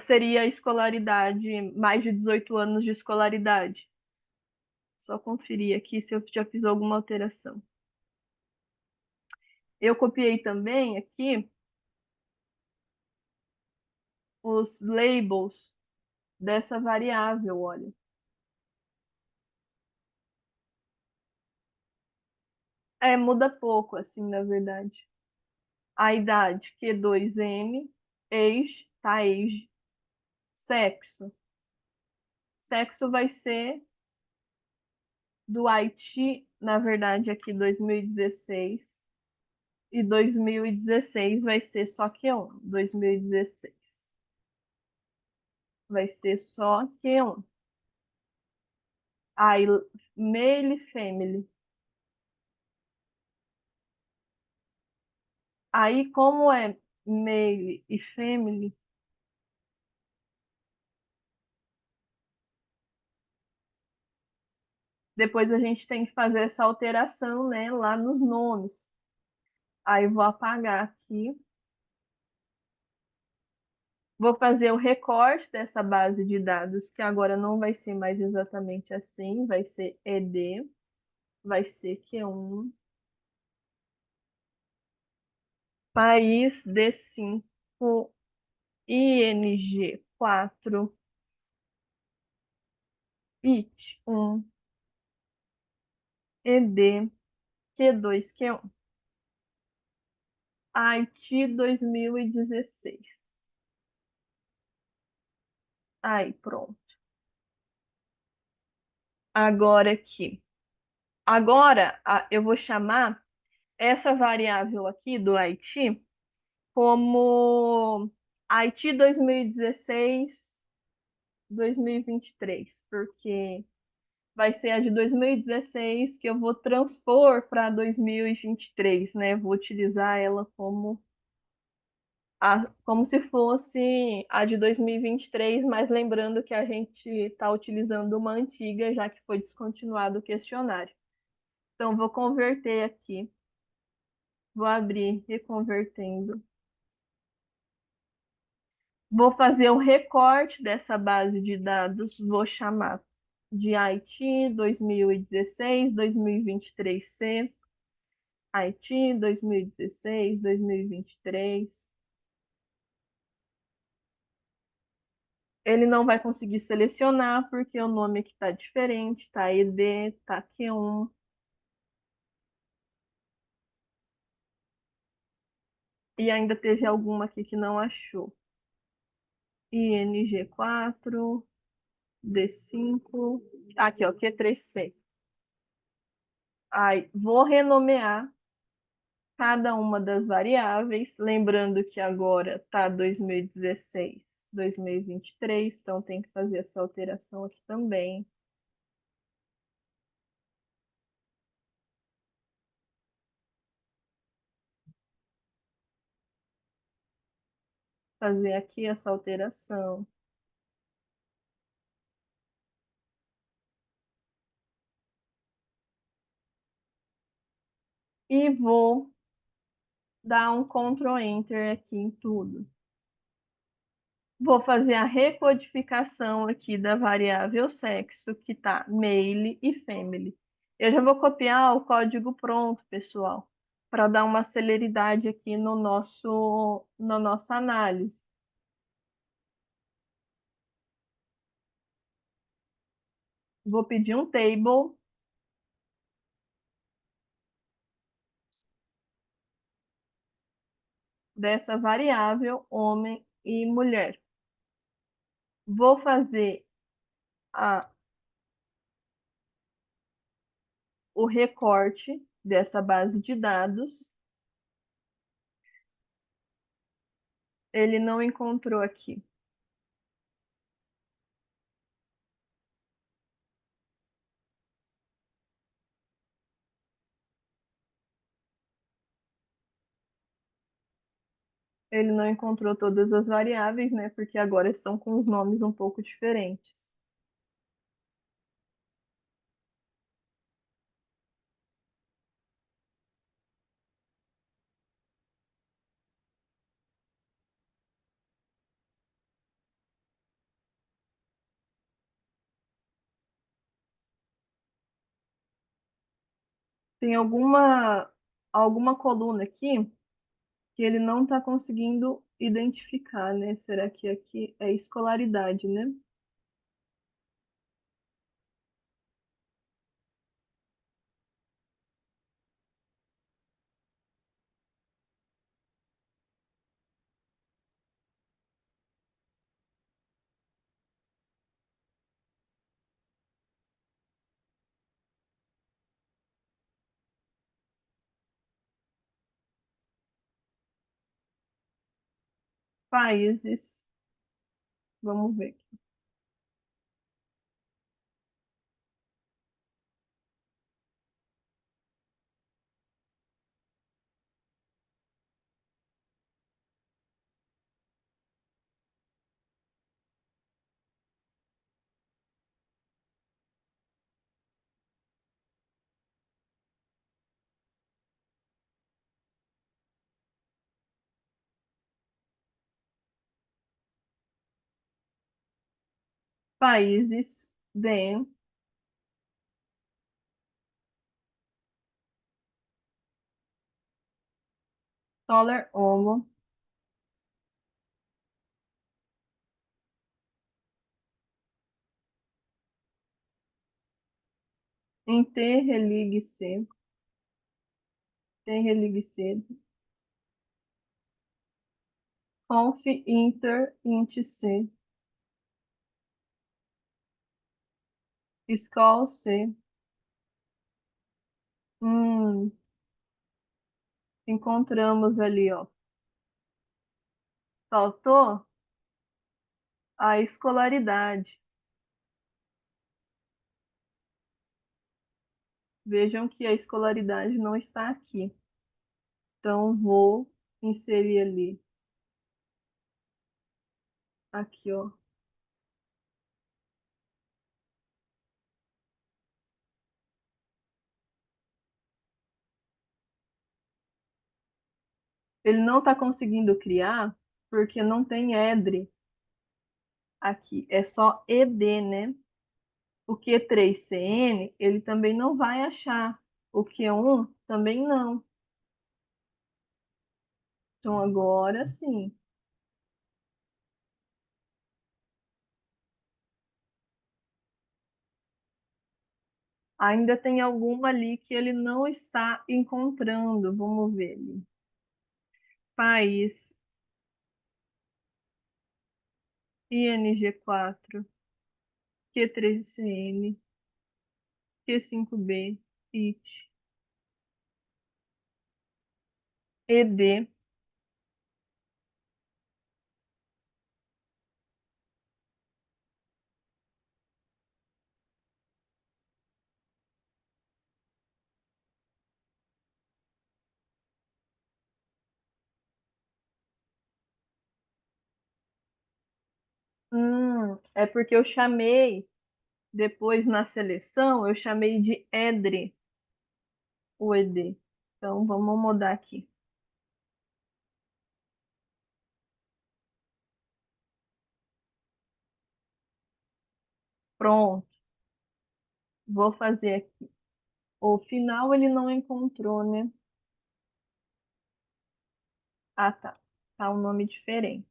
Speaker 1: seria escolaridade, mais de 18 anos de escolaridade. Só conferir aqui se eu já fiz alguma alteração. Eu copiei também aqui os labels dessa variável, olha. É, muda pouco, assim, na verdade. A idade, Q2M, age, tá, age. Sexo. Sexo vai ser do Haiti, na verdade, aqui 2016. E 2016 vai ser só Q1. 2016 vai ser só Q1. Aí, male e family. Aí, como é male e family, depois a gente tem que fazer essa alteração, né, lá nos nomes. Aí, vou apagar aqui. Vou fazer o recorte dessa base de dados, que agora não vai ser mais exatamente assim, vai ser ED, vai ser Q1, país D5, ING4, IT1, ED, Q2, Q1, IT 2016. Aí, pronto. Agora aqui. Agora, eu vou chamar essa variável aqui do IT como IT 2016, 2023, porque vai ser a de 2016 que eu vou transpor para 2023, né? Vou utilizar ela como se fosse a de 2023, mas lembrando que a gente está utilizando uma antiga, já que foi descontinuado o questionário. Então, vou converter aqui, vou abrir reconvertendo. Vou fazer um recorte dessa base de dados, vou chamar de IT 2016, 2023C, IT 2016, 2023. Ele não vai conseguir selecionar porque o nome aqui está diferente, tá ED, tá Q1. E ainda teve alguma aqui que não achou. ING4, D5, aqui ó, Q3C. Aí, vou renomear cada uma das variáveis, lembrando que agora está 2016, 2023, então tem que fazer essa alteração aqui também. Fazer aqui essa alteração. E vou dar um Ctrl Enter aqui em tudo. Vou fazer a recodificação aqui da variável sexo, que está male e family. Eu já vou copiar o código pronto, pessoal, para dar uma celeridade aqui na nossa análise. Vou pedir um table dessa variável homem e mulher. Vou fazer a, o recorte dessa base de dados. Ele não encontrou aqui. Ele não encontrou todas as variáveis, né? Porque agora estão com os nomes um pouco diferentes. Tem alguma. alguma coluna aqui que ele não está conseguindo identificar, né? Será que aqui é escolaridade, né? Países, vamos ver aqui. Países, DEM, Solar Homo, Interreligue-se, Interreligue-se, Conf Inter Int-C, Scol-C. Hum, encontramos ali, ó. Faltou a escolaridade. Vejam que a escolaridade não está aqui. Então, vou inserir ali. Aqui, ó. Ele não está conseguindo criar porque não tem EDRE aqui. É só ED, né? O Q3CN, ele também não vai achar. O Q1 também não. Então, agora sim. Ainda tem alguma ali que ele não está encontrando. Vamos ver ali. País, ING4, Q3CN, Q5B, IT, ED. É porque eu chamei, depois na seleção, eu chamei de EDRE, o ED. Então, vamos mudar aqui. Pronto, vou fazer aqui. O final ele não encontrou, né? Ah, tá. Tá um nome diferente.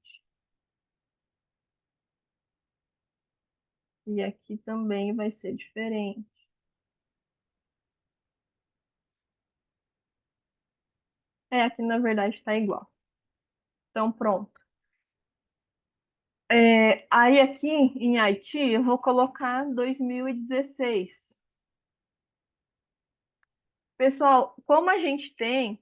Speaker 1: E aqui também vai ser diferente. É, aqui na verdade está igual. Então, pronto. Aí aqui em Haiti eu vou colocar 2016. Pessoal, como a gente tem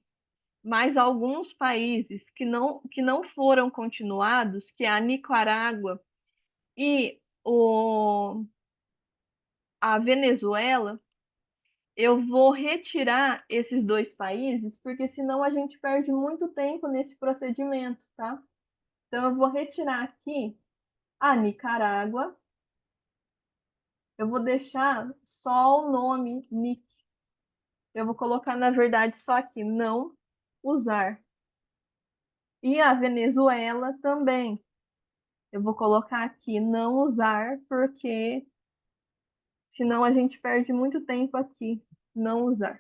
Speaker 1: mais alguns países que não foram continuados, que é a Nicarágua e a Venezuela, eu vou retirar esses dois países, porque senão a gente perde muito tempo nesse procedimento, tá? Então, eu vou retirar aqui a Nicarágua, eu vou deixar só o nome NIC. Eu vou colocar, na verdade, só aqui, não usar. E a Venezuela também. Eu vou colocar aqui, não usar, porque senão a gente perde muito tempo aqui, não usar.